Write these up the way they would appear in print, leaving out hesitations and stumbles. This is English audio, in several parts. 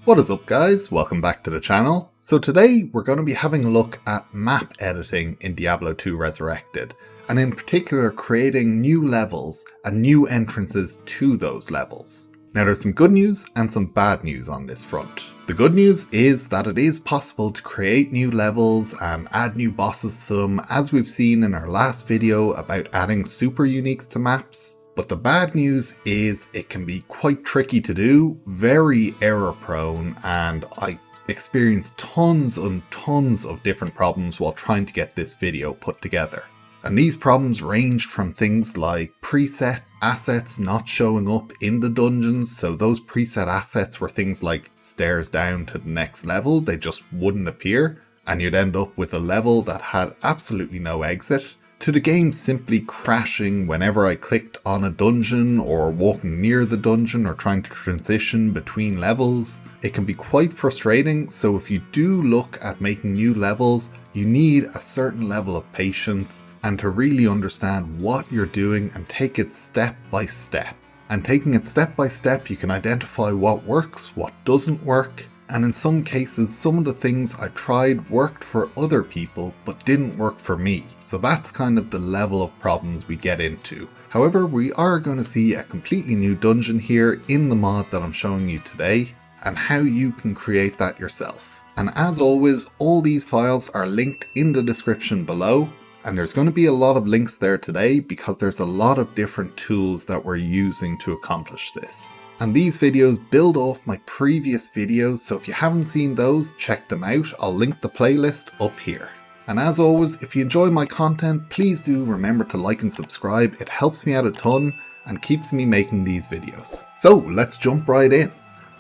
What is up guys, welcome back to the channel. So today we're going to be having a look at map editing in Diablo 2 Resurrected, and in particular creating new levels and new entrances to those levels. Now there's some good news and some bad news on this front. The good news is that it is possible to create new levels and add new bosses to them, as we've seen in our last video about adding super uniques to maps. But the bad news is it can be quite tricky to do, very error prone, and I experienced tons and tons of different problems while trying to get this video put together. And these problems ranged from things like preset assets not showing up in the dungeons. So those preset assets were things like stairs down to the next level, they just wouldn't appear, and you'd end up with a level that had absolutely no exit. To the game simply crashing whenever I clicked on a dungeon or walking near the dungeon or trying to transition between levels. It can be quite frustrating, so if you do look at making new levels, you need a certain level of patience and to really understand what you're doing and take it step by step. And taking it step by step, you can identify what works, what doesn't work. And in some cases, some of the things I tried worked for other people, but didn't work for me. So that's kind of the level of problems we get into. However, we are going to see a completely new dungeon here in the mod that I'm showing you today, and how you can create that yourself. And as always, all these files are linked in the description below. And there's going to be a lot of links there today because there's a lot of different tools that we're using to accomplish this. And these videos build off my previous videos, so if you haven't seen those, check them out. I'll link the playlist up here. And as always, if you enjoy my content, please do remember to like and subscribe. It helps me out a ton and keeps me making these videos. So let's jump right in.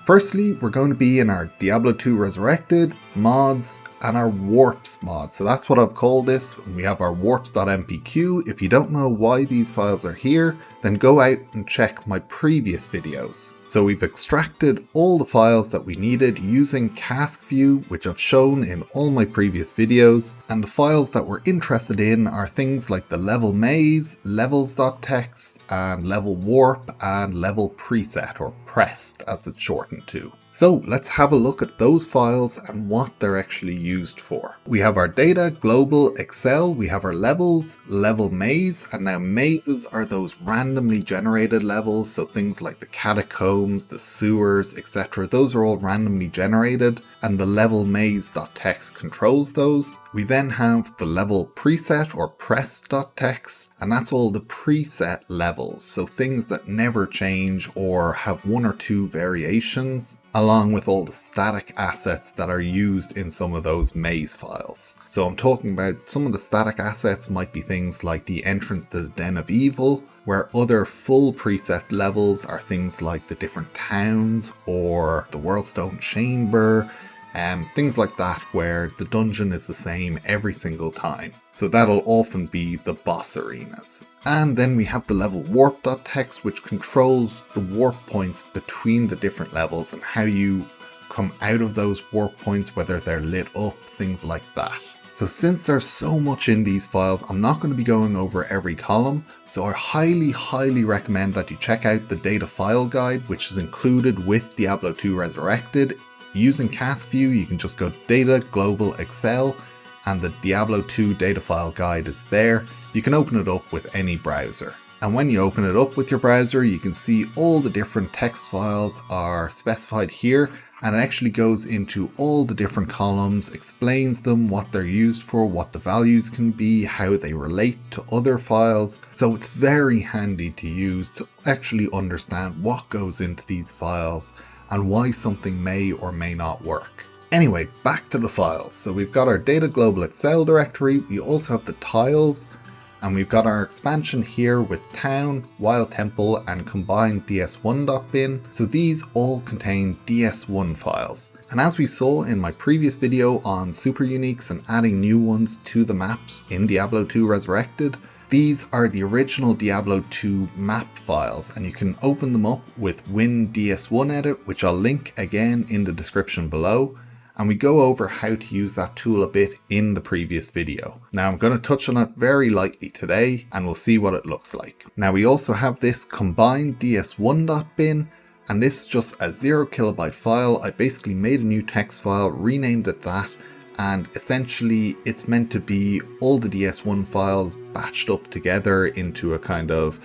Firstly, we're going to be in our Diablo 2 Resurrected mods and our warps mod. So that's what I've called this. We have our warps.mpq. If you don't know why these files are here, then go out and check my previous videos. So we've extracted all the files that we needed using cask view, which I've shown in all my previous videos. And the files that we're interested in are things like the Lvlmaze, Levels.txt, and Lvlwarp, and Lvlprest, or Prest as it's shortened to. So let's have a look at those files and what they're actually used for. We have our data, global, Excel, we have our levels, Lvlmaze, and now mazes are those randomly generated levels, so things like the catacombs, the sewers, etc. Those are all randomly generated, and the Lvlmaze.txt controls those. We then have the Lvlprest or Prest.txt, and that's all the preset levels, so things that never change or have one or two variations, along with all the static assets that are used in some of those maze files. So I'm talking about some of the static assets might be things like the entrance to the Den of Evil, where other full preset levels are things like the different towns or the Worldstone Chamber, things like that, where the dungeon is the same every single time. So that'll often be the boss arenas. And then we have the Lvlwarp.txt, which controls the warp points between the different levels and how you come out of those warp points, whether they're lit up, things like that. So since there's so much in these files, I'm not going to be going over every column, so I highly recommend that you check out the data file guide, which is included with Diablo 2 Resurrected. Using cask view, you can just go to data, global, Excel, and the Diablo 2 data file guide is there. You can open it up with any browser. And when you open it up with your browser, you can see all the different text files are specified here, and it actually goes into all the different columns, explains them, what they're used for, what the values can be, how they relate to other files. So it's very handy to use to actually understand what goes into these files and why something may or may not work. Anyway, back to the files. So we've got our data global Excel directory, we also have the tiles, and we've got our expansion here with town, wild temple, and combined ds1.bin. So these all contain ds1 files. And as we saw in my previous video on super uniques and adding new ones to the maps in Diablo 2 Resurrected, these are the original Diablo 2 map files, and you can open them up with Winds1edit, which I'll link again in the description below. And we go over how to use that tool a bit in the previous video. Now I'm going to touch on it very lightly today, and we'll see what it looks like. Now we also have this combined ds1.bin, And this is just a 0 kilobyte file. I basically made a new text file, renamed it that, and essentially it's meant to be all the DS1 files batched up together into a kind of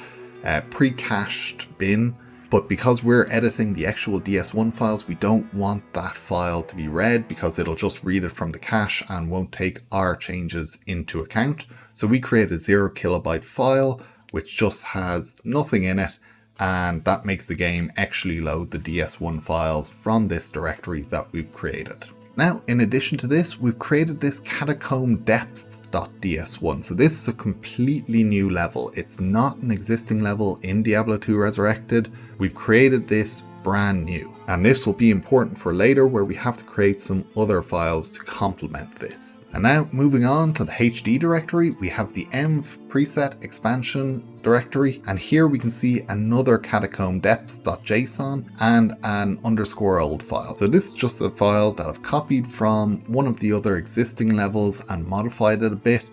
pre-cached bin. But because we're editing the actual DS1 files, we don't want that file to be read because it'll just read it from the cache and won't take our changes into account. So we create a 0 kilobyte file which just has nothing in it, and that makes the game actually load the DS1 files from this directory that we've created. Now, in addition to this, we've created this catacomb depths.ds1. So this is a completely new level. It's not an existing level in Diablo 2 Resurrected. We've created this brand new. And this will be important for later where we have to create some other files to complement this. And now moving on to the HD directory, we have the env preset expansion directory. And here we can see another catacomb depths.json and an _old file. So this is just a file that I've copied from one of the other existing levels and modified it a bit.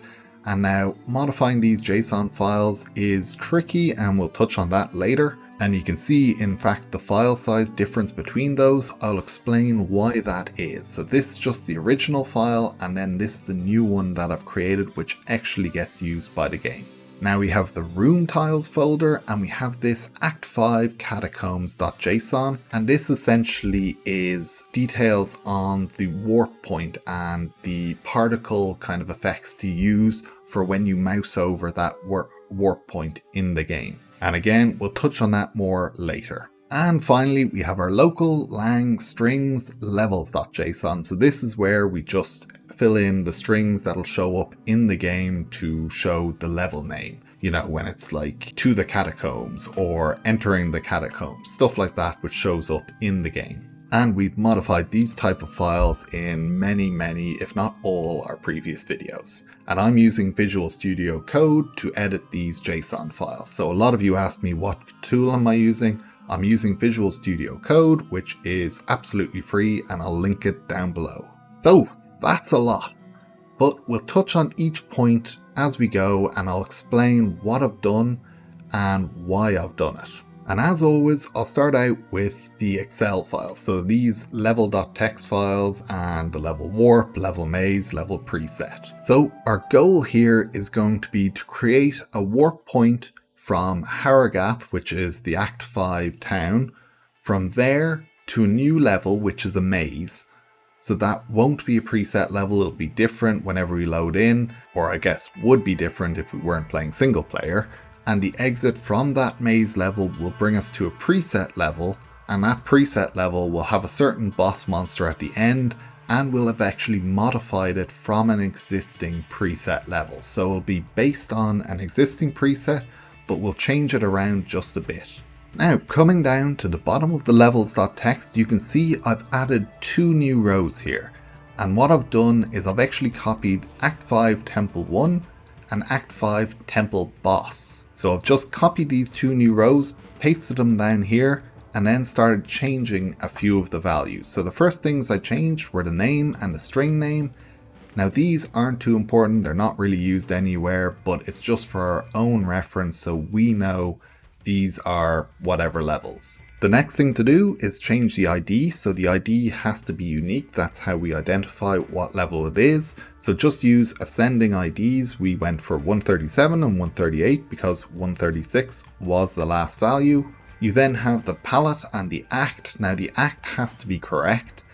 And now modifying these JSON files is tricky, and we'll touch on that later. And you can see, in fact, the file size difference between those. I'll explain why that is. So this is just the original file, and then this is the new one that I've created, which actually gets used by the game. Now we have the room tiles folder, and we have this act5 catacombs.json, and this essentially is details on the warp point and the particle kind of effects to use for when you mouse over that warp point in the game. And again, we'll touch on that more later. And finally, we have our local lang strings levels.json. So this is where we just fill in the strings that'll show up in the game to show the level name. You know, when it's like to the catacombs or entering the catacombs, stuff like that, which shows up in the game. And we've modified these type of files in many, if not all, our previous videos. And I'm using Visual Studio Code to edit these JSON files. So a lot of you asked me what tool am I using? I'm using Visual Studio Code, which is absolutely free, and I'll link it down below. So that's a lot, but we'll touch on each point as we go, and I'll explain what I've done and why I've done it. And as always, I'll start out with the Excel files. So these level.txt files and the level warp, level maze, level preset. So our goal here is going to be to create a warp point from Harrogath, which is the Act 5 town, from there to a new level, which is a maze. So that won't be a preset level, it'll be different whenever we load in, or I guess would be different if we weren't playing single player. And the exit from that maze level will bring us to a preset level, and that preset level will have a certain boss monster at the end, and we'll have actually modified it from an existing preset level. So it'll be based on an existing preset, but we'll change it around just a bit. Now, coming down to the bottom of the Levels.txt, you can see I've added 2 new rows here. And what I've done is I've actually copied Act 5 Temple 1 and Act 5 Temple Boss. So I've just copied these 2 new rows, pasted them down here, and then started changing a few of the values. So the first things I changed were the name and the string name. Now these aren't too important, they're not really used anywhere, but it's just for our own reference so we know these are whatever levels. The next thing to do is change the ID, so the ID has to be unique. That's how we identify what level it is. So just use ascending IDs. We went for 137 and 138 because 136 was the last value. You then have the palette and the act. Now the act has to be correct,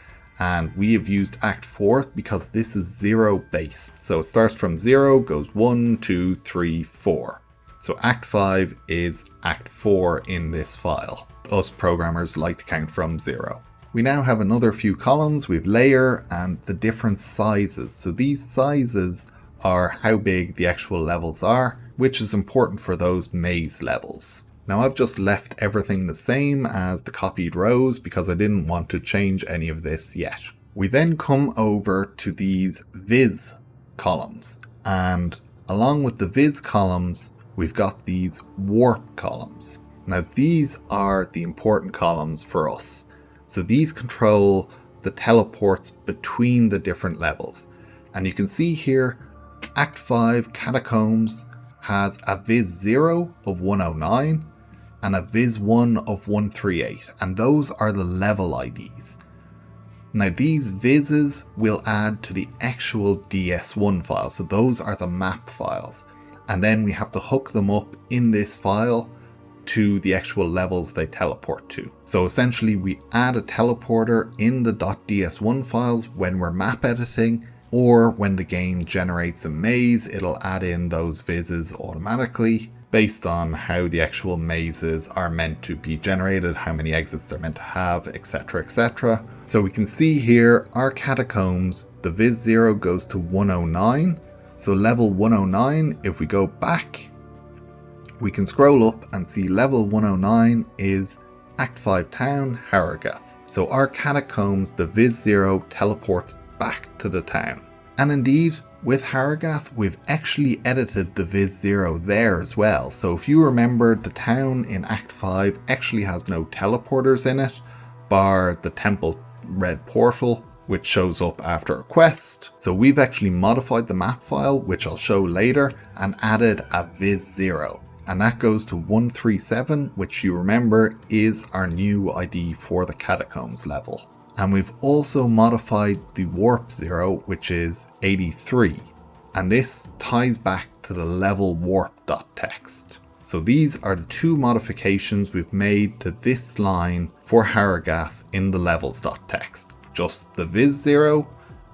and we have used Act 4 because this is 0 based. So it starts from 0, goes 1, 2, 3, 4. So Act 5 is Act 4 in this file. Us programmers like to count from 0. We now have another few columns. We have layer and the different sizes. So these sizes are how big the actual levels are, which is important for those maze levels. Now I've just left everything the same as the copied rows because I didn't want to change any of this yet. We then come over to these viz columns, and along with the viz columns, we've got these warp columns. Now these are the important columns for us. So these control the teleports between the different levels. And you can see here, Act 5 Catacombs has a viz 0 of 109, and a vis1 of 138, and those are the level IDs. Now these vises will add to the actual DS1 file, so those are the map files, and then we have to hook them up in this file to the actual levels they teleport to. So essentially we add a teleporter in the .ds1 files when we're map editing, or when the game generates a maze, it'll add in those vises automatically based on how the actual mazes are meant to be generated, how many exits they're meant to have, etc, etc. So we can see here our catacombs, the vis 0 goes to 109. So level 109, if we go back, we can scroll up and see level 109 is Act 5 Town, Harrogath. So our catacombs, the vis 0 teleports back to the town. And indeed, with Harrogath, we've actually edited the vis 0 there as well. So if you remember, the town in Act 5 actually has no teleporters in it, bar the temple red portal, which shows up after a quest. So we've actually modified the map file, which I'll show later, and added a vis 0. And that goes to 137, which you remember is our new ID for the catacombs level. And we've also modified the warp 0, which is 83. And this ties back to the Lvlwarp.txt. So these are the two modifications we've made to this line for Harrogath in the Levels.txt. Just the vis 0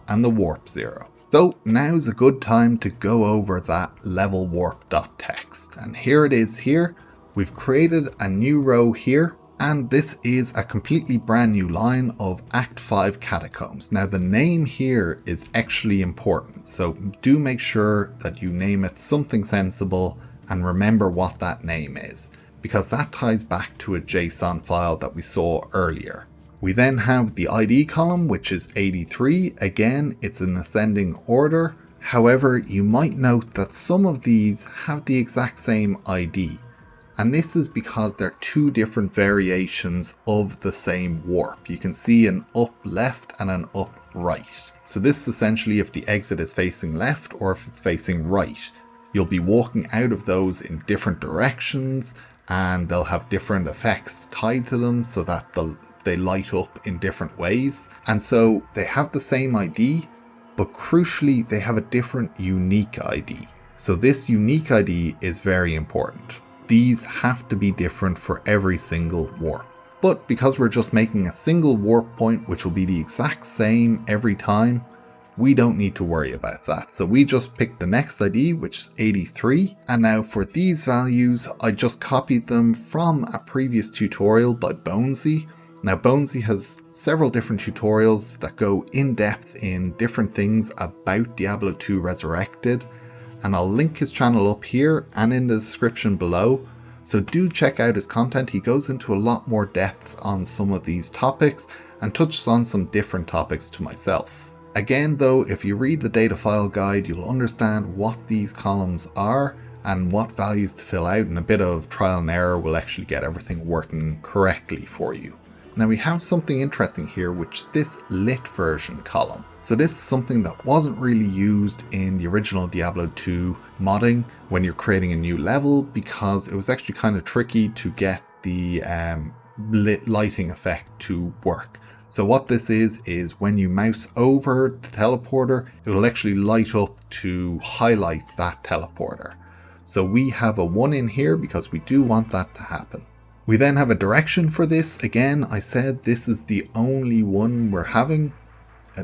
and the warp 0. So now's a good time to go over that Lvlwarp.txt. And here it is here. We've created a new row here. And this is a completely brand new line of Act 5 Catacombs. Now the name here is actually important, so do make sure that you name it something sensible and remember what that name is, because that ties back to a JSON file that we saw earlier. We then have the ID column, which is 83. Again, it's in ascending order. However, you might note that some of these have the exact same ID. And this is because they're two different variations of the same warp. You can see an up left and an up right. So this is essentially if the exit is facing left or if it's facing right. You'll be walking out of those in different directions, and they'll have different effects tied to them so that they light up in different ways. And so they have the same ID, but crucially they have a different unique ID. So this unique ID is very important. These have to be different for every single warp. But because we're just making a single warp point, which will be the exact same every time, we don't need to worry about that. So we just pick the next ID, which is 83. And now for these values, I just copied them from a previous tutorial by Bonesy. Now Bonesy has several different tutorials that go in depth in different things about Diablo 2 Resurrected. And I'll link his channel up here and in the description below. So do check out his content. He goes into a lot more depth on some of these topics and touches on some different topics to myself. Again though, if you read the data file guide, you'll understand what these columns are and what values to fill out, and a bit of trial and error will actually get everything working correctly for you. Now we have something interesting here, which is this lit version column. So this is something that wasn't really used in the original Diablo 2 modding when you're creating a new level, because it was actually kind of tricky to get the lit lighting effect to work. So what this is when you mouse over the teleporter, it will actually light up to highlight that teleporter. So we have a 1 in here because we do want that to happen. We then have a direction for this. Again, I said this is the only one we're having.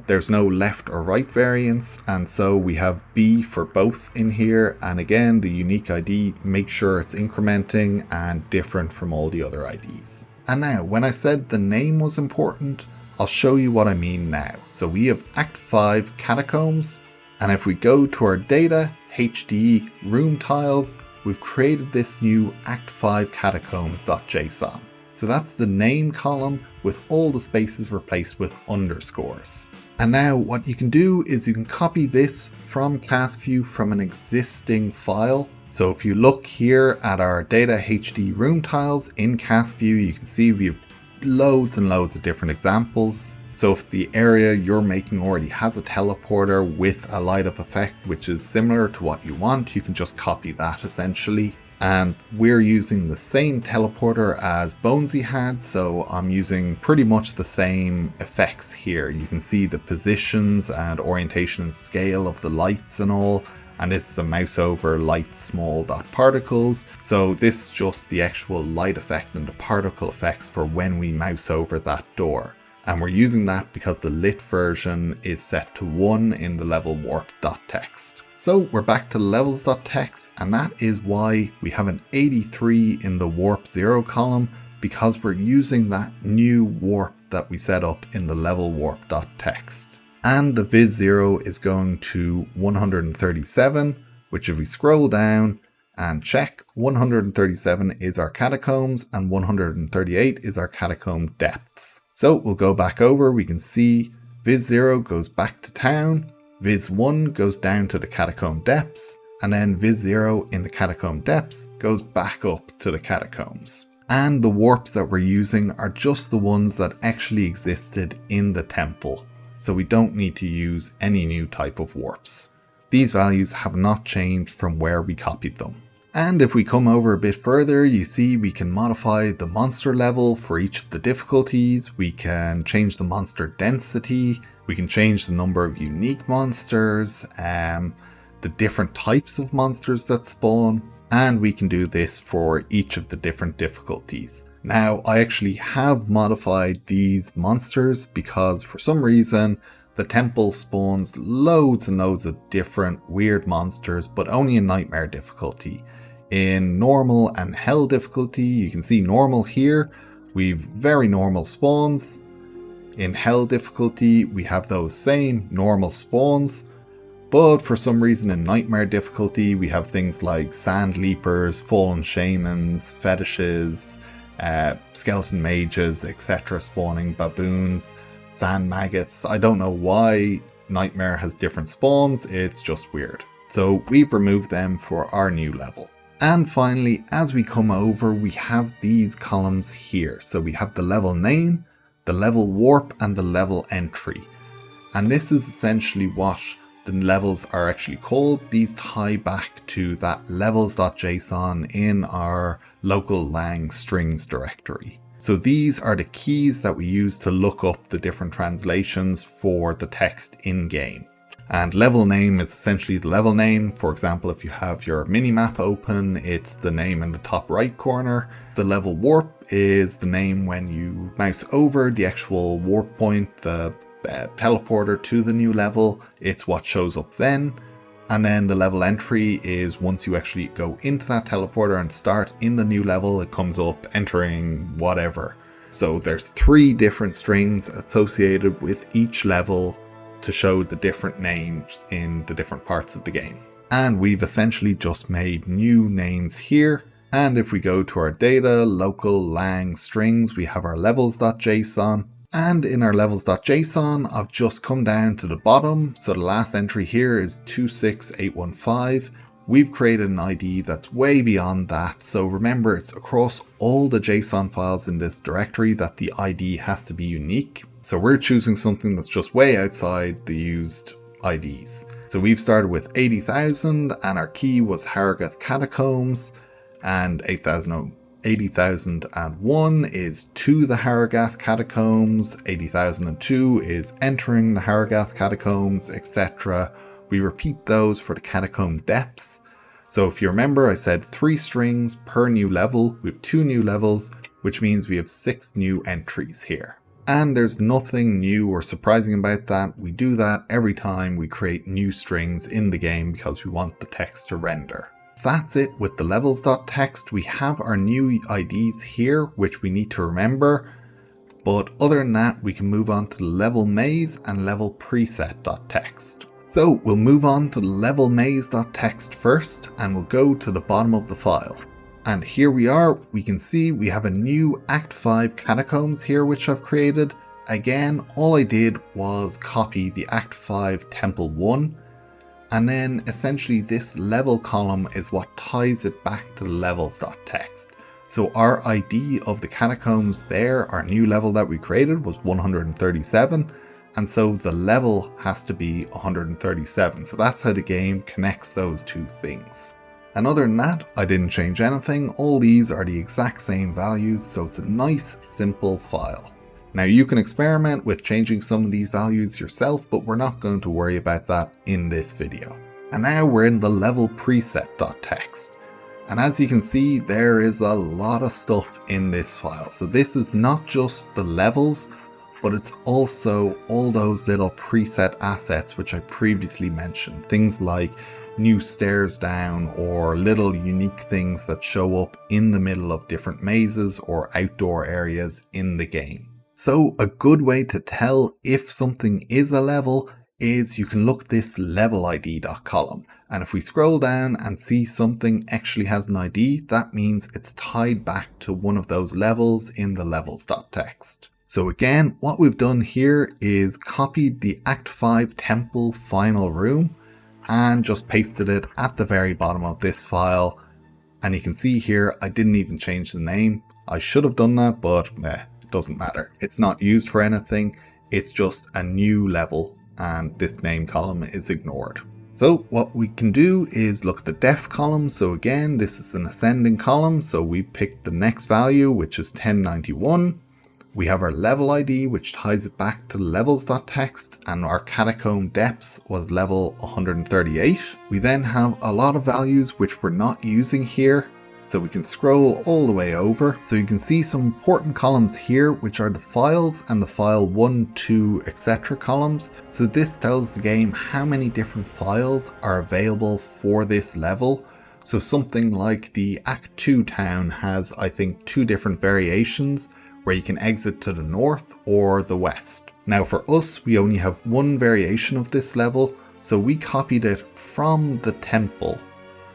There's no left or right variance, and so we have B for both in here. And again, the unique ID, make sure it's incrementing and different from all the other IDs. And now, when I said the name was important, I'll show you what I mean now. So we have Act 5 Catacombs, and if we go to our data, HD room tiles, we've created this new Act 5 Catacombs.json. So that's the name column with all the spaces replaced with underscores. And now what you can do is you can copy this from Cast View from an existing file. So if you look here at our data HD room tiles in Cast View, you can see we have loads and loads of different examples. So if the area you're making already has a teleporter with a light up effect, which is similar to what you want, you can just copy that essentially. And we're using the same teleporter as Bonesy had, so I'm using pretty much the same effects here. You can see the positions and orientation and scale of the lights and all, and this is a mouse over light small dot particles. So this is just the actual light effect and the particle effects for when we mouse over that door. And we're using that because the lit version is set to 1 in the Lvlwarp.txt. So we're back to Levels.txt, and that is why we have an 83 in the warp 0 column, because we're using that new warp that we set up in the Lvlwarp.txt. And the vis 0 is going to 137, which if we scroll down and check, 137 is our catacombs and 138 is our catacomb depths. So we'll go back over, we can see vis 0 goes back to town, vis 1 goes down to the catacomb depths, and then vis 0 in the catacomb depths goes back up to the catacombs. And the warps that we're using are just the ones that actually existed in the temple, so we don't need to use any new type of warps. These values have not changed from where we copied them. And if we come over a bit further, you see we can modify the monster level for each of the difficulties, we can change the monster density, we can change the number of unique monsters, the different types of monsters that spawn, and we can do this for each of the different difficulties. Now, I actually have modified these monsters because for some reason the temple spawns loads and loads of different weird monsters, but only in nightmare difficulty. In normal and hell difficulty, you can see normal here, we've very normal spawns. In hell difficulty, we have those same normal spawns, but for some reason in nightmare difficulty, we have things like sand leapers, fallen shamans, fetishes, skeleton mages, etc. spawning, baboons, sand maggots. I don't know why nightmare has different spawns, it's just weird. So we've removed them for our new level. And finally, as we come over, we have these columns here. So we have the level name, the level warp, and the level entry. And this is essentially what the levels are actually called. These tie back to that Levels.json in our local lang strings directory. So these are the keys that we use to look up the different translations for the text in game. And level name is essentially the level name. For example, if you have your minimap open, it's the name in the top right corner. The level warp is the name when you mouse over the actual warp point, the teleporter to the new level. It's what shows up then. And then the level entry is once you actually go into that teleporter and start in the new level, it comes up entering whatever. So there's 3 different strings associated with each level to show the different names in the different parts of the game. And we've essentially just made new names here. And if we go to our data, local lang strings, we have our levels.json. And in our levels.json, I've just come down to the bottom. So the last entry here is 26815. We've created an ID that's way beyond that. So remember, it's across all the JSON files in this directory that the ID has to be unique. So we're choosing something that's just way outside the used IDs. So we've started with 80,000 and our key was Harrogath Catacombs, and 80,001 is to the Harrogath Catacombs, 80,002 is entering the Harrogath Catacombs, etc. We repeat those for the catacomb depths. So if you remember, I said 3 strings per new level. We have 2 new levels, which means we have 6 new entries here. And there's nothing new or surprising about that. We do that every time we create new strings in the game because we want the text to render. That's it with the levels.txt. We have our new IDs here, which we need to remember. But other than that, we can move on to the Lvlmaze and Lvlpreset.txt. So we'll move on to the Lvlmaze.txt first, and we'll go to the bottom of the file. And here we are, we can see we have a new Act 5 Catacombs here which I've created. Again, all I did was copy the Act 5 Temple 1, and then essentially this level column is what ties it back to the levels.txt. So our ID of the Catacombs there, our new level that we created, was 137, and so the level has to be 137. So that's how the game connects those two things. And other than that, I didn't change anything. All these are the exact same values, so it's a nice, simple file. Now you can experiment with changing some of these values yourself, but we're not going to worry about that in this video. And now we're in the Lvlprest.txt. And as you can see, there is a lot of stuff in this file. So this is not just the levels, but it's also all those little preset assets which I previously mentioned. Things like new stairs down or little unique things that show up in the middle of different mazes or outdoor areas in the game. So a good way to tell if something is a level is you can look this level ID.column, and if we scroll down and see something actually has an ID, that means it's tied back to one of those levels in the Levels.txt. So again, what we've done here is copied the Act 5 Temple final room and just pasted it at the very bottom of this file. And you can see here, I didn't even change the name. I should have done that, but it doesn't matter. It's not used for anything. It's just a new level and this name column is ignored. So what we can do is look at the def column. So again, this is an ascending column. So we've picked the next value, which is 1091. We have our level ID, which ties it back to levels.txt, and our catacomb depths was level 138. We then have a lot of values which we're not using here. So we can scroll all the way over. So you can see some important columns here, which are the files and the file 1, 2, etc. columns. So this tells the game how many different files are available for this level. So something like the Act 2 town has, I think, 2 different variations where you can exit to the north or the west. Now for us, we only have one variation of this level. So we copied it from the temple.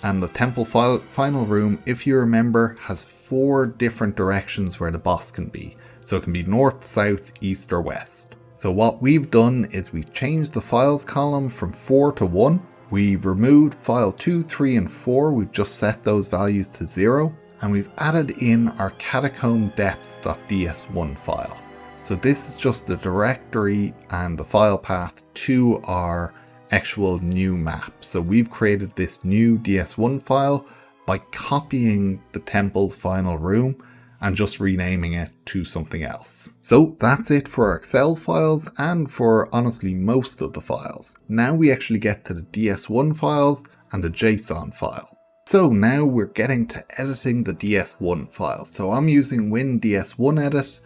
And the temple final room, if you remember, has 4 different directions where the boss can be. So it can be north, south, east, or west. So what we've done is we've changed the files column from 4 to 1. We've removed file 2, 3, and 4. We've just set those values to 0. And we've added in our catacomb depths.ds1 file. So this is just the directory and the file path to our actual new map. So we've created this new ds1 file by copying the temple's final room and just renaming it to something else. So that's it for our Excel files and for honestly most of the files. Now we actually get to the ds1 files and the JSON file. So now we're getting to editing the ds1 file. So I'm using Winds1edit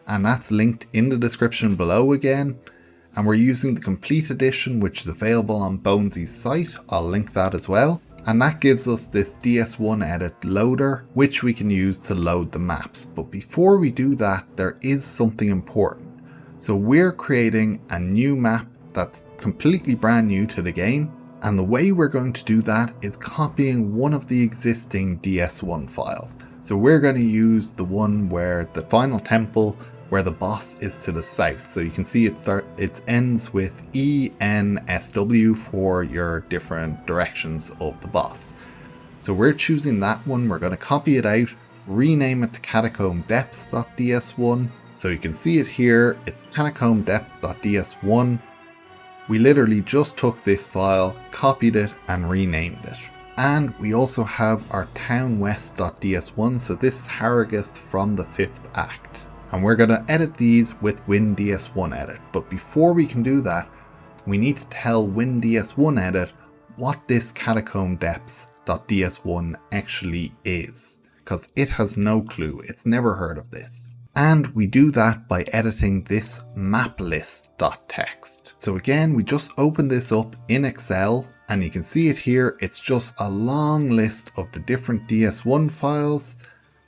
and that's linked in the description below again. And we're using the complete edition, which is available on Bonesy's site. I'll link that as well. And that gives us this DS1edit loader, which we can use to load the maps. But before we do that, there is something important. So we're creating a new map that's completely brand new to the game. And the way we're going to do that is copying one of the existing DS1 files. So we're going to use the one where the final temple, where the boss is to the south. So you can see it ends with ENSW for your different directions of the boss. So we're choosing that one. We're going to copy it out, rename it to catacomb depths.ds1. So you can see it here. It's catacomb depths.ds1. We literally just took this file, copied it and renamed it. And we also have our townwest.ds1. So this is Harrogate from the 5th act. And we're going to edit these with Winds1edit. But before we can do that, we need to tell Winds1edit what this catacomb depths.ds1 actually is. Because it has no clue. It's never heard of this. And we do that by editing this maplist.txt. So again, we just open this up in Excel. And you can see it here. It's just a long list of the different DS1 files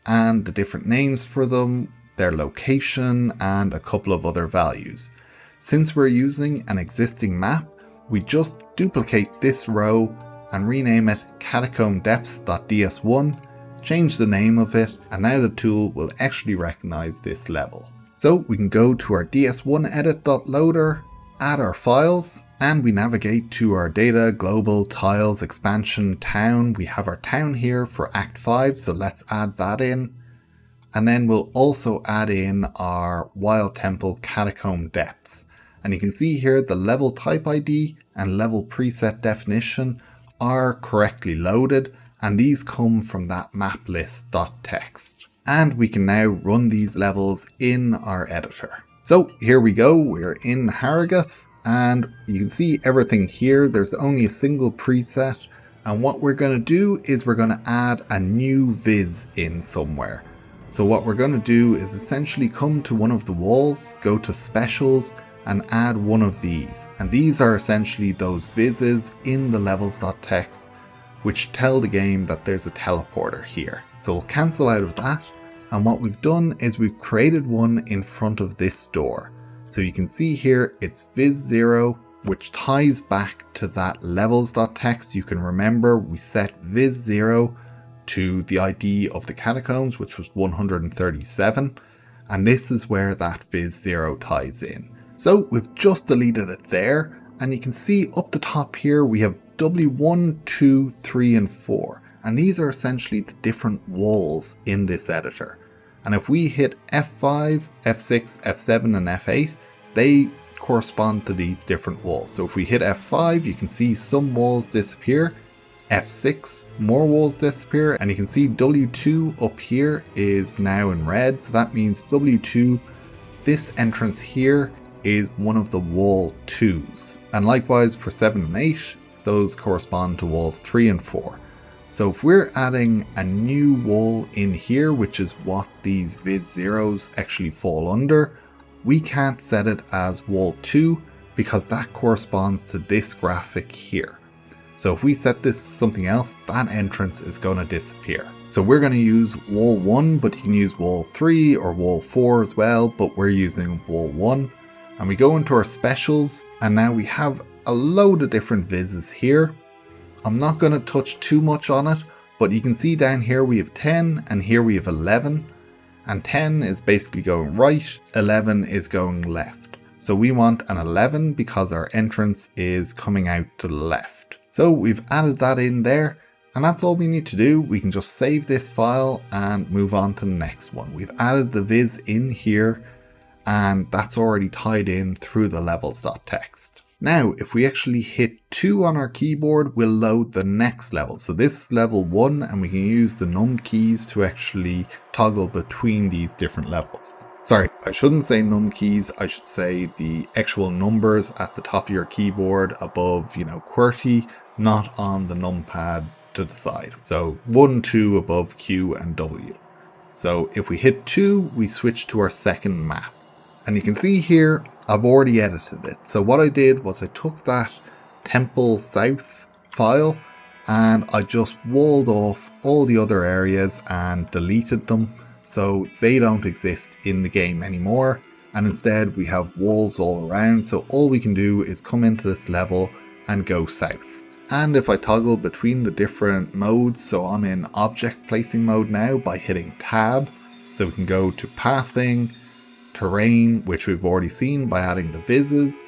and the different names for them, their location, and a couple of other values. Since we're using an existing map, we just duplicate this row and rename it catacomb depths.ds1, change the name of it, and now the tool will actually recognize this level. So we can go to our ds1edit.loader, add our files, and we navigate to our data, global, tiles, expansion, town. We have our town here for Act 5, so let's add that in. And then we'll also add in our Wild Temple Catacomb Depths. And you can see here the level type ID and level preset definition are correctly loaded. and these come from that maplist.txt. And we can now run these levels in our editor. So here we go, we're in Harrogate, and you can see everything here. There's only a single preset, and what we're going to do is we're going to add a new viz in somewhere. So what we're going to do is essentially come to one of the walls, go to specials, and add one of these. And these are essentially those vizzes in the Levels.txt which tell the game that there's a teleporter here. So we'll cancel out of that, and what we've done is we've created one in front of this door. So you can see here it's viz0, which ties back to that Levels.txt. You can remember we set viz0 to the ID of the catacombs, which was 137, and this is where that viz0 ties in. So we've just deleted it there, and you can see up the top here we have W1, 2, 3, and 4, and these are essentially the different walls in this editor. And if we hit F5, F6, F7, and F8, they correspond to these different walls. So if we hit F5, you can see some walls disappear. F6, more walls disappear, and you can see W2 up here is now in red, so that means W2, this entrance here, is one of the wall 2s. And likewise for 7 and 8, those correspond to walls 3 and 4. So if we're adding a new wall in here, which is what these viz0s actually fall under, we can't set it as wall 2 because that corresponds to this graphic here. So if we set this something else, that entrance is going to disappear. So we're going to use wall 1, but you can use wall 3 or wall 4 as well, but we're using wall 1. And we go into our specials, and now we have a load of different vizzes here. I'm not going to touch too much on it, but you can see down here we have 10 and here we have 11. And 10 is basically going right, 11 is going left. So we want an 11 because our entrance is coming out to the left. So we've added that in there, and that's all we need to do. We can just save this file and move on to the next one. We've added the viz in here, and that's already tied in through the Levels.txt. Now, if we actually hit 2 on our keyboard, we'll load the next level. So this is level 1, and we can use the num keys to actually toggle between these different levels. Sorry, I shouldn't say num keys, I should say the actual numbers at the top of your keyboard above, QWERTY, not on the numpad to the side. So 1, 2 above Q and W. So if we hit 2, we switch to our second map. And you can see here, I've already edited it. So what I did was I took that Temple South file and I just walled off all the other areas and deleted them so they don't exist in the game anymore. And instead we have walls all around. So all we can do is come into this level and go south. And if I toggle between the different modes, so I'm in object placing mode now by hitting tab. So we can go to pathing, terrain, which we've already seen by adding the vizzes,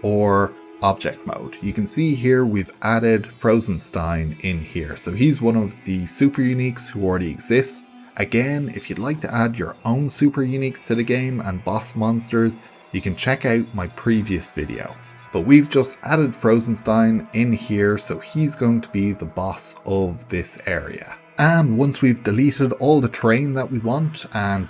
or object mode. You can see here we've added Frozenstein in here. So he's one of the super uniques who already exist. Again, if you'd like to add your own super uniques to the game and boss monsters, you can check out my previous video. But we've just added Frozenstein in here, so he's going to be the boss of this area. And once we've deleted all the terrain that we want and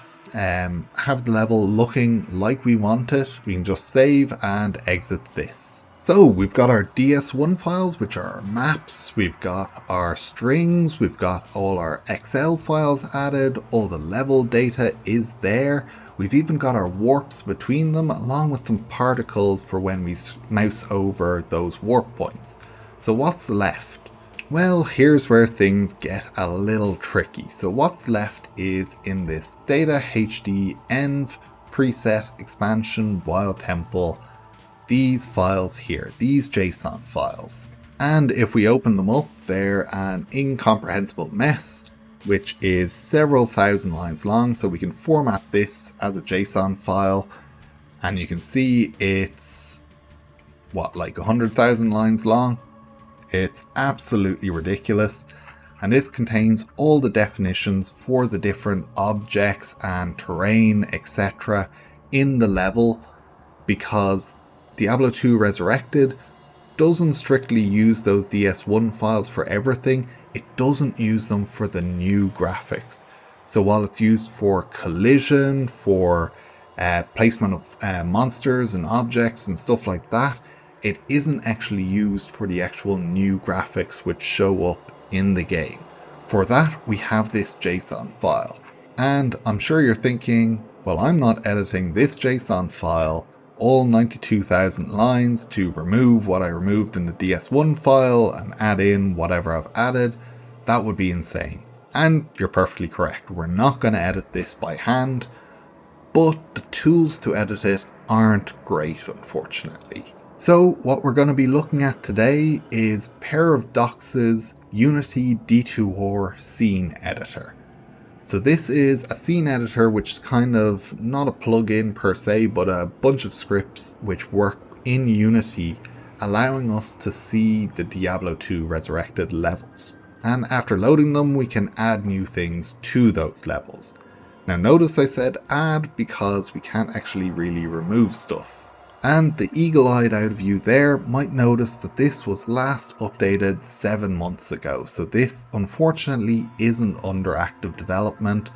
have the level looking like we want it, we can just save and exit this. So we've got our DS1 files, which are our maps, we've got our strings, we've got all our Excel files added, all the level data is there. We've even got our warps between them, along with some particles for when we mouse over those warp points. So what's left? Well, here's where things get a little tricky. So what's left is in this data HD env preset expansion while temple, these files here, these JSON files. And if we open them up, they're an incomprehensible mess, which is several thousand lines long. So we can format this as a JSON file, and you can see it's like 100,000 lines long. It's absolutely ridiculous, and this contains all the definitions for the different objects and terrain, etc. in the level, because Diablo 2 Resurrected doesn't strictly use those DS1 files for everything. it doesn't use them for the new graphics. So while it's used for collision, for placement of monsters and objects and stuff like that, it isn't actually used for the actual new graphics which show up in the game. For that, we have this JSON file. And I'm sure you're thinking, well, I'm not editing this JSON file, all 92,000 lines, to remove what I removed in the DS1 file and add in whatever I've added. That would be insane. And you're perfectly correct. We're not going to edit this by hand, but the tools to edit it aren't great, unfortunately. So what we're going to be looking at today is Pair of Docs's Unity D2R Scene Editor. So this is a scene editor which is kind of not a plugin per se, but a bunch of scripts which work in Unity, allowing us to see the Diablo 2 Resurrected levels. And after loading them, we can add new things to those levels. Now notice I said add because we can't actually really remove stuff. And the eagle-eyed out of you there might notice that this was last updated 7 months ago. So this unfortunately isn't under active development,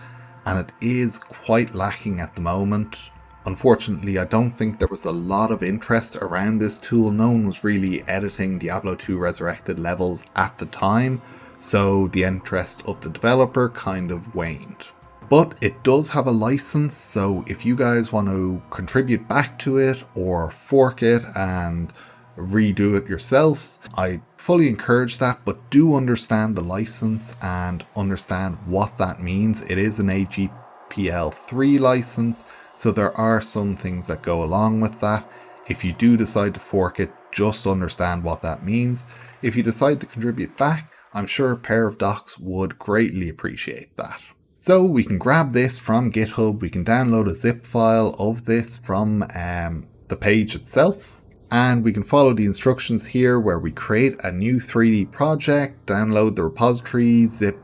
and it is quite lacking at the moment. Unfortunately, I don't think there was a lot of interest around this tool. No one was really editing Diablo 2 Resurrected levels at the time, so the interest of the developer kind of waned. But it does have a license, so if you guys want to contribute back to it or fork it and redo it yourselves, I fully encourage that, but do understand the license and understand what that means. It is an AGPL3 license, so there are some things that go along with that. If you do decide to fork it, just understand what that means. If you decide to contribute back, I'm sure Pair of Docs would greatly appreciate that. So we can grab this from GitHub, we can download a zip file of this from the page itself, and we can follow the instructions here where we create a new 3D project, download the repository, zip,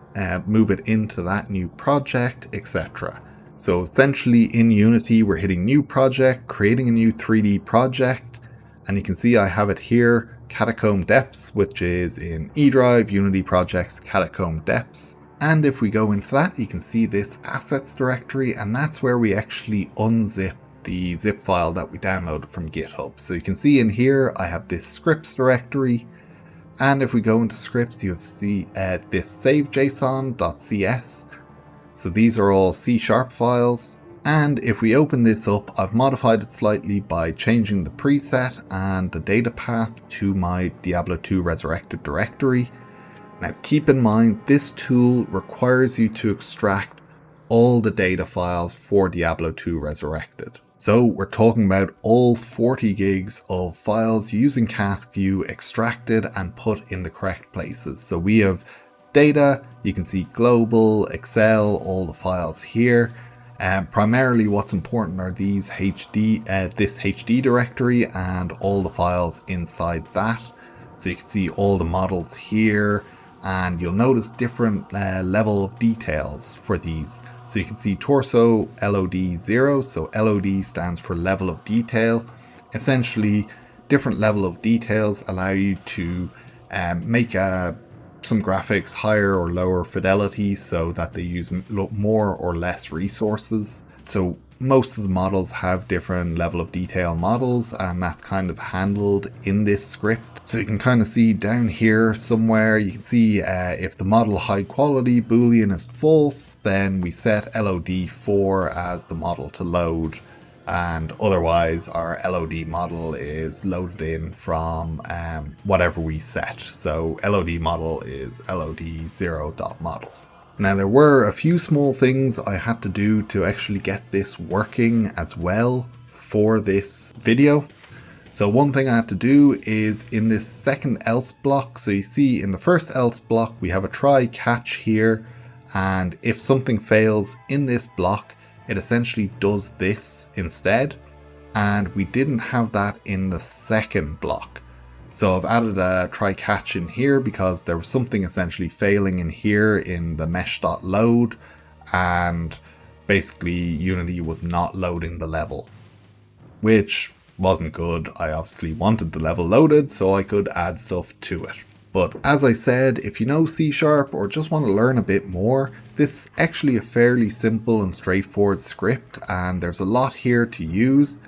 move it into that new project, etc. So essentially in Unity we're hitting new project, creating a new 3D project, and you can see I have it here, Catacomb Depths, which is in eDrive, Unity Projects, Catacomb Depths. And if we go into that, you can see this assets directory, and that's where we actually unzip the zip file that we downloaded from GitHub. So you can see in here, I have this scripts directory. And if we go into scripts, you see this savejson.cs. So these are all C# files. And if we open this up, I've modified it slightly by changing the preset and the data path to my Diablo 2 Resurrected directory. Now keep in mind, this tool requires you to extract all the data files for Diablo 2 Resurrected. So we're talking about all 40 gigs of files using CaskView extracted and put in the correct places. So we have data, you can see global, Excel, all the files here. Primarily what's important are these this HD directory and all the files inside that. So you can see all the models here, and you'll notice different level of details for these. So you can see torso LOD 0, so LOD stands for level of detail. Essentially, different level of details allow you to make some graphics higher or lower fidelity so that they use more or less resources. So most of the models have different level of detail models, and that's kind of handled in this script. So you can kind of see down here somewhere, you can see if the model high quality boolean is false, then we set LOD4 as the model to load, and otherwise our LOD model is loaded in from whatever we set. So LOD model is LOD0.model. Now there were a few small things I had to do to actually get this working as well for this video. So one thing I had to do is in this second else block, so you see in the first else block we have a try catch here, and if something fails in this block, it essentially does this instead, and we didn't have that in the second block. So I've added a try catch in here because there was something essentially failing in here in the mesh.load, and basically Unity was not loading the level, which wasn't good. I obviously wanted the level loaded so I could add stuff to it. But as I said, if you know C# or just want to learn a bit more, this is actually a fairly simple and straightforward script, and there's a lot here to use.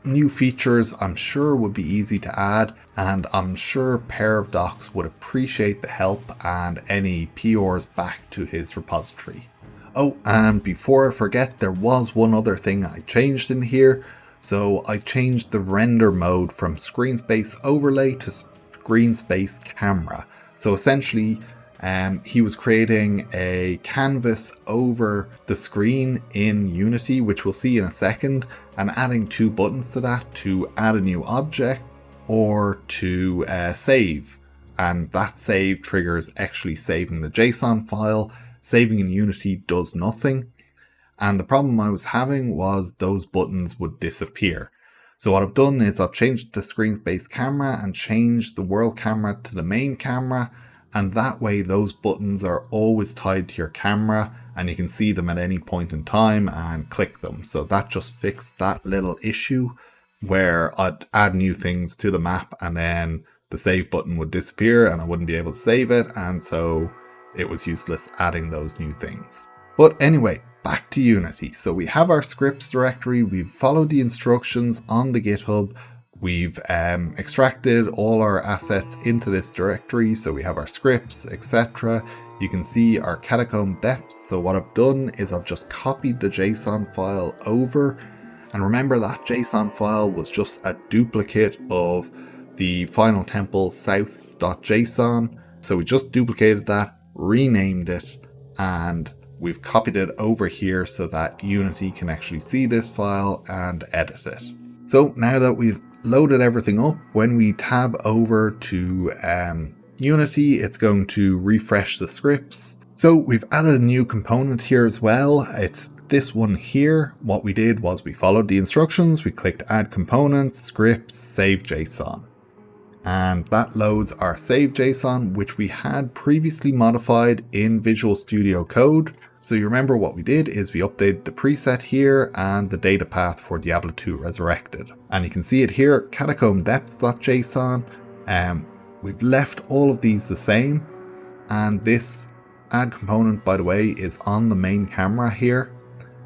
New features I'm sure would be easy to add, and I'm sure Pair of Docs would appreciate the help and any PRs back to his repository. Oh, and before I forget, there was one other thing I changed in here. So I changed the render mode from screen space overlay to screen space camera. So essentially, he was creating a canvas over the screen in Unity, which we'll see in a second, and adding two buttons to that to add a new object or to save. And that save triggers actually saving the JSON file. Saving in Unity does nothing. And the problem I was having was those buttons would disappear. So what I've done is I've changed the screen space camera and changed the world camera to the main camera, and that way those buttons are always tied to your camera and you can see them at any point in time and click them. So that just fixed that little issue where I'd add new things to the map and then the save button would disappear and I wouldn't be able to save it, and so it was useless adding those new things. But anyway, back to Unity. So we have our scripts directory, we've followed the instructions on the GitHub, we've extracted all our assets into this directory, so we have our scripts, etc. You can see our catacomb depth. So what I've done is I've just copied the JSON file over, and remember that JSON file was just a duplicate of the final temple south.json. So we just duplicated that, renamed it, and we've copied it over here so that Unity can actually see this file and edit it. So now that we've loaded everything up, when we tab over to Unity, it's going to refresh the scripts. So we've added a new component here as well. It's this one here. What we did was we followed the instructions, we clicked add components, scripts, save JSON. And that loads our save JSON, which we had previously modified in Visual Studio Code. So you remember what we did is we updated the preset here and the data path for Diablo 2 Resurrected. And you can see it here, catacomb depth.json. We've left all of these the same. And this add component, by the way, is on the main camera here.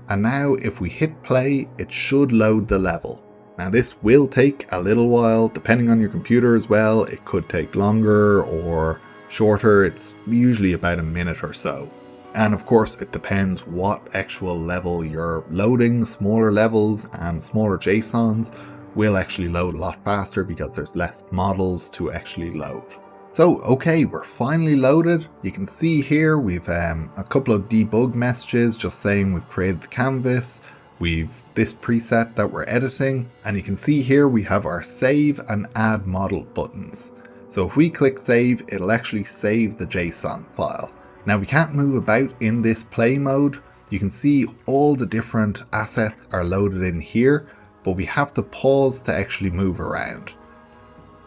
And now if we hit play, it should load the level. Now this will take a little while, depending on your computer as well. It could take longer or shorter. It's usually about a minute or so. And of course it depends what actual level you're loading. Smaller levels and smaller JSONs will actually load a lot faster because there's less models to actually load. So okay, we're finally loaded. You can see here we've a couple of debug messages just saying we've created the canvas. We've this preset that we're editing, and you can see here we have our save and add model buttons. So if we click save, it'll actually save the JSON file. Now we can't move about in this play mode. You can see all the different assets are loaded in here, but we have to pause to actually move around.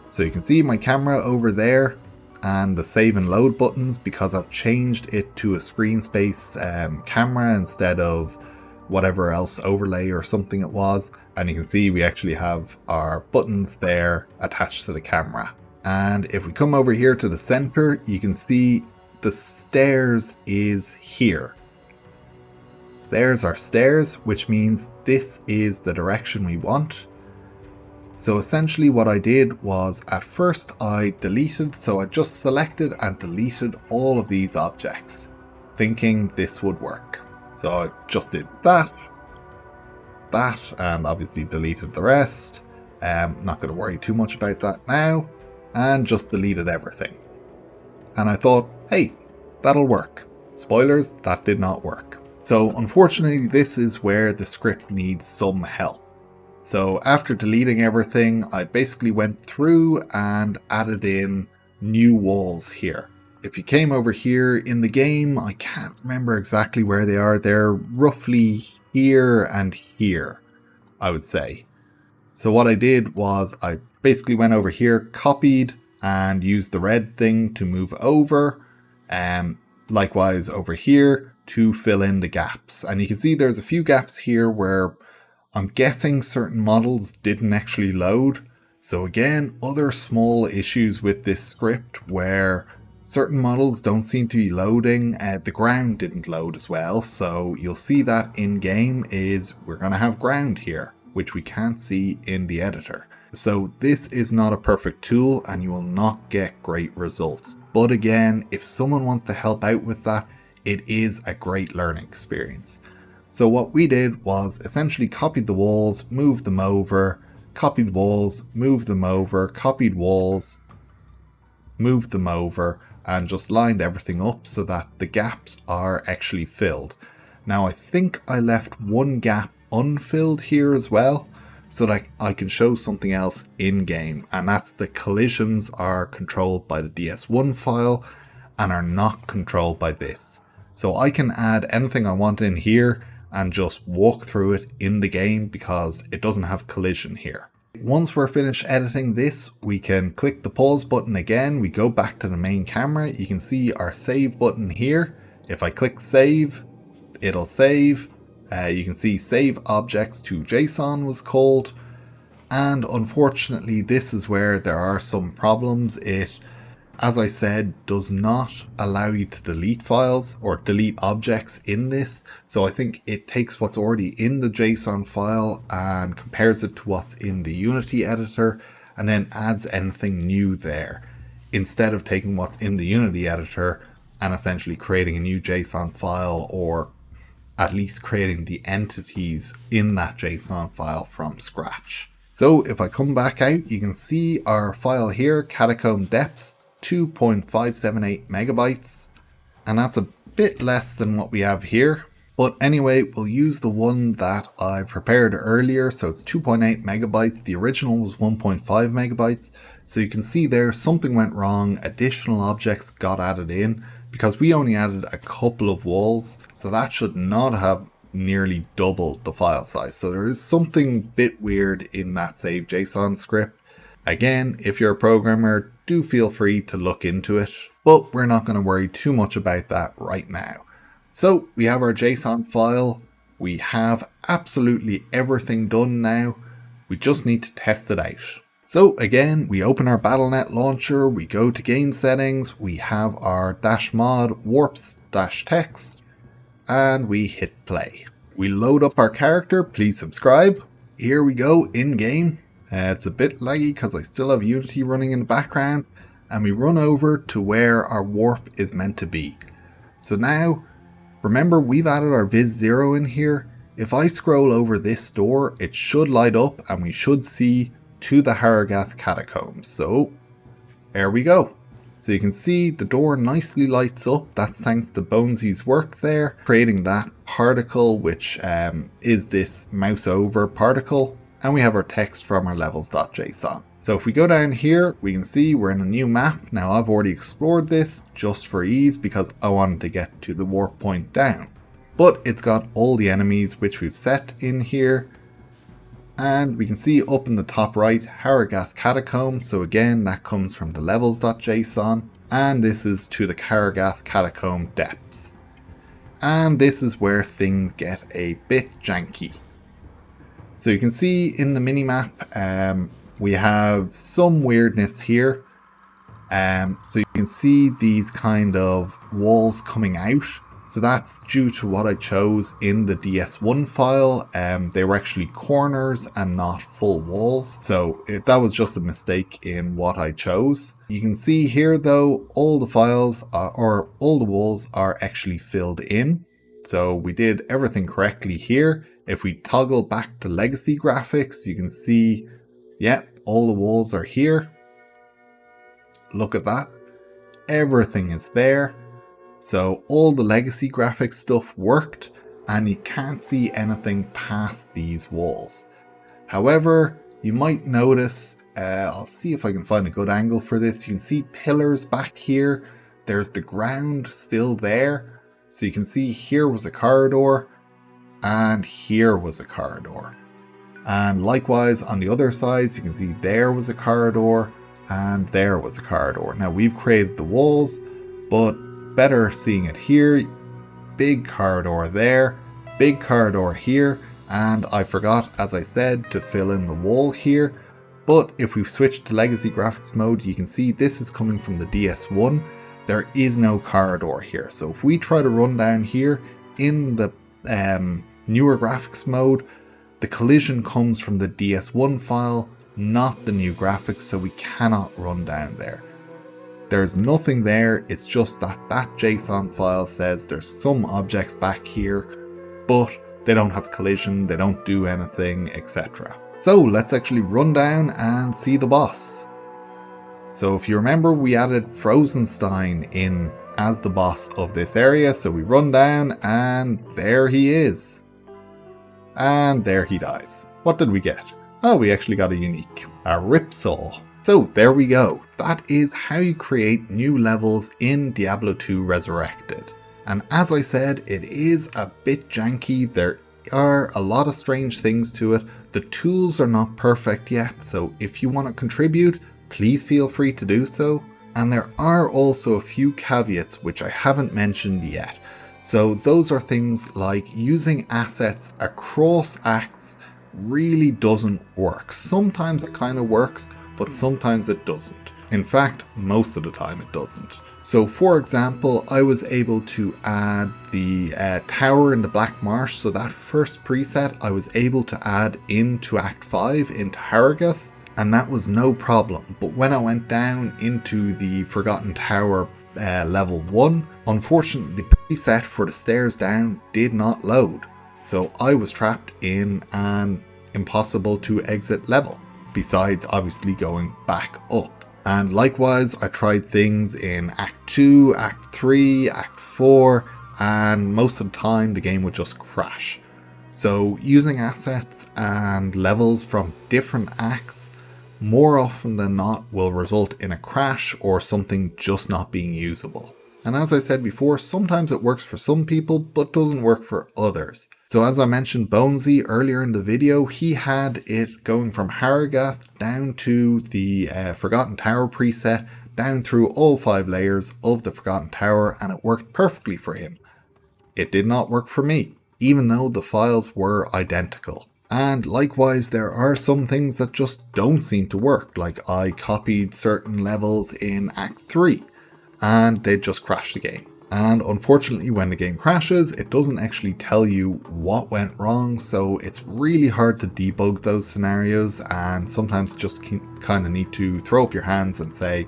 So you can see my camera over there and the save and load buttons because I've changed it to a screen space camera instead of whatever else overlay or something it was. And you can see we actually have our buttons there attached to the camera. And if we come over here to the center, you can see the stairs is here. There's our stairs, which means this is the direction we want. So essentially what I did was at first I deleted, so I just selected and deleted all of these objects, thinking this would work. So I just did that, and obviously deleted the rest. Not going to worry too much about that now, and just deleted everything. And I thought, hey, that'll work. Spoilers, that did not work. So unfortunately, this is where the script needs some help. So after deleting everything, I basically went through and added in new walls here. If you came over here in the game, I can't remember exactly where they are. They're roughly here and here, I would say. So what I did was I basically went over here, copied, and used the red thing to move over. Likewise over here to fill in the gaps. And you can see there's a few gaps here where I'm guessing certain models didn't actually load. So again, other small issues with this script where certain models don't seem to be loading. The ground didn't load as well, so you'll see that in game is we're going to have ground here, which we can't see in the editor. So this is not a perfect tool and you will not get great results. But again, if someone wants to help out with that, it is a great learning experience. So what we did was essentially copied the walls, moved them over, copied walls, moved them over, copied walls, moved them over, and just lined everything up so that the gaps are actually filled. Now I think I left one gap unfilled here as well, so that I can show something else in game, and that's the collisions are controlled by the DS1 file and are not controlled by this. So I can add anything I want in here and just walk through it in the game because it doesn't have collision here. Once we're finished editing this, we can click the pause button again. We go back to the main camera. You can see our save button here. If I click save, it'll save. You can see save objects to JSON was called. And unfortunately, this is where there are some problems. It, as I said, does not allow you to delete files or delete objects in this. So I think it takes what's already in the JSON file and compares it to what's in the Unity editor and then adds anything new there, instead of taking what's in the Unity editor and essentially creating a new JSON file, or at least creating the entities in that JSON file from scratch. So if I come back out, you can see our file here, catacomb depths, 2.578 megabytes, and that's a bit less than what we have here. But anyway, we'll use the one that I prepared earlier, so it's 2.8 megabytes. The original was 1.5 megabytes. So you can see there something went wrong, additional objects got added in, because we only added a couple of walls, so that should not have nearly doubled the file size. So there is something a bit weird in that save JSON script. Again, if you're a programmer, do feel free to look into it, but we're not going to worry too much about that right now. So we have our JSON file. We have absolutely everything done now. We just need to test it out. So again, we open our BattleNet launcher, we go to game settings, we have our -mod warps-text, and we hit play. We load up our character, please subscribe. Here we go in game. It's a bit laggy because I still have Unity running in the background, and we run over to where our warp is meant to be. So now, remember we've added our viz0 in here. If I scroll over this door, it should light up and we should see to the Harrogath catacombs. So there we go. So you can see the door nicely lights up. That's thanks to Bonesy's work there, creating that particle, which is this mouse over particle. And we have our text from our Levels.json. So if we go down here, we can see we're in a new map. Now I've already explored this just for ease because I wanted to get to the warp point down. But it's got all the enemies which we've set in here. And we can see up in the top right, Harrogath Catacombs. So again, that comes from the Levels.json. And this is to the Harrogath Catacomb depths. And this is where things get a bit janky. So you can see in the minimap, we have some weirdness here. So you can see these kind of walls coming out. So that's due to what I chose in the DS1 file. They were actually corners and not full walls. So that was just a mistake in what I chose. You can see here though, all the files or all the walls are actually filled in. So we did everything correctly here. If we toggle back to legacy graphics, you can see, yeah, all the walls are here. Look at that. Everything is there. So all the legacy graphics stuff worked and you can't see anything past these walls. However, you might notice, I'll see if I can find a good angle for this. You can see pillars back here. There's the ground still there. So you can see here was a corridor and here was a corridor. And likewise on the other sides, you can see there was a corridor and there was a corridor. Now we've created the walls, but better seeing it here. Big corridor there, big corridor here, and I forgot, as I said, to fill in the wall here. But if we switch to legacy graphics mode, you can see this is coming from the DS1. There is no corridor here. So if we try to run down here in the newer graphics mode, the collision comes from the DS1 file, not the new graphics, so we cannot run down there. There's nothing there, it's just that JSON file says there's some objects back here, but they don't have collision, they don't do anything, etc. So let's actually run down and see the boss. So if you remember, we added Frozenstein in as the boss of this area, so we run down and there he is. And there he dies. What did we get? Oh, we actually got a unique, a Ripsaw. So there we go. That is how you create new levels in Diablo 2 Resurrected. And as I said, it is a bit janky. There are a lot of strange things to it. The tools are not perfect yet, so if you want to contribute, please feel free to do so. And there are also a few caveats which I haven't mentioned yet. So those are things like using assets across acts really doesn't work. Sometimes it kind of works, but sometimes it doesn't. In fact, most of the time it doesn't. So for example, I was able to add the tower in the Black Marsh. So that first preset I was able to add into Act 5 into Harrogath, and that was no problem. But when I went down into the Forgotten Tower level 1, unfortunately the preset for the stairs down did not load. So I was trapped in an impossible to exit level, besides obviously going back up. And likewise, I tried things in Act 2, Act 3, Act 4, and most of the time the game would just crash. So using assets and levels from different acts more often than not will result in a crash or something just not being usable. And as I said before, sometimes it works for some people but doesn't work for others. So as I mentioned Bonesy earlier in the video, he had it going from Harrogath down to the Forgotten Tower preset, down through all 5 layers of the Forgotten Tower, and it worked perfectly for him. It did not work for me, even though the files were identical. And likewise, there are some things that just don't seem to work, like I copied certain levels in Act 3 and they just crashed the game. And unfortunately, when the game crashes, it doesn't actually tell you what went wrong, so it's really hard to debug those scenarios, and sometimes just kind of need to throw up your hands and say,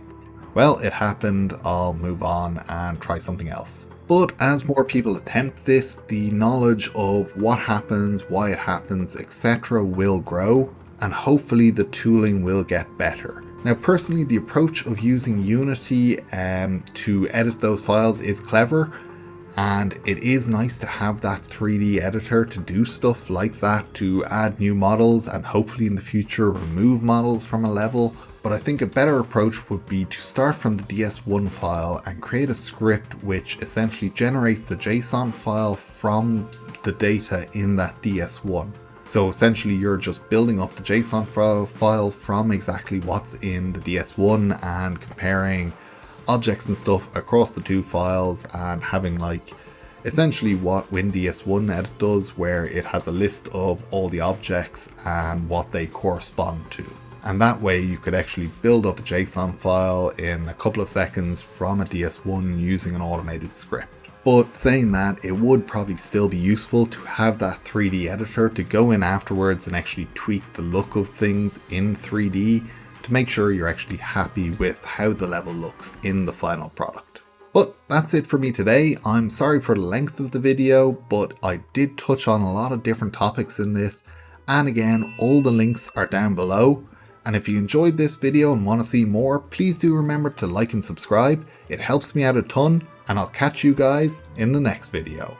well, it happened, I'll move on and try something else. But as more people attempt this, the knowledge of what happens, why it happens, etc. will grow, and hopefully the tooling will get better. Now personally, the approach of using Unity to edit those files is clever, and it is nice to have that 3D editor to do stuff like that, to add new models and hopefully in the future remove models from a level. But I think a better approach would be to start from the DS1 file and create a script which essentially generates the JSON file from the data in that DS1. So essentially you're just building up the JSON file from exactly what's in the DS1 and comparing objects and stuff across the 2 files and having like essentially what Winds1edit does, where it has a list of all the objects and what they correspond to. And that way you could actually build up a JSON file in a couple of seconds from a DS1 using an automated script. But saying that, it would probably still be useful to have that 3D editor to go in afterwards and actually tweak the look of things in 3D to make sure you're actually happy with how the level looks in the final product. But that's it for me today. I'm sorry for the length of the video, but I did touch on a lot of different topics in this. And again, all the links are down below. And if you enjoyed this video and want to see more, please do remember to like and subscribe. It helps me out a ton, and I'll catch you guys in the next video.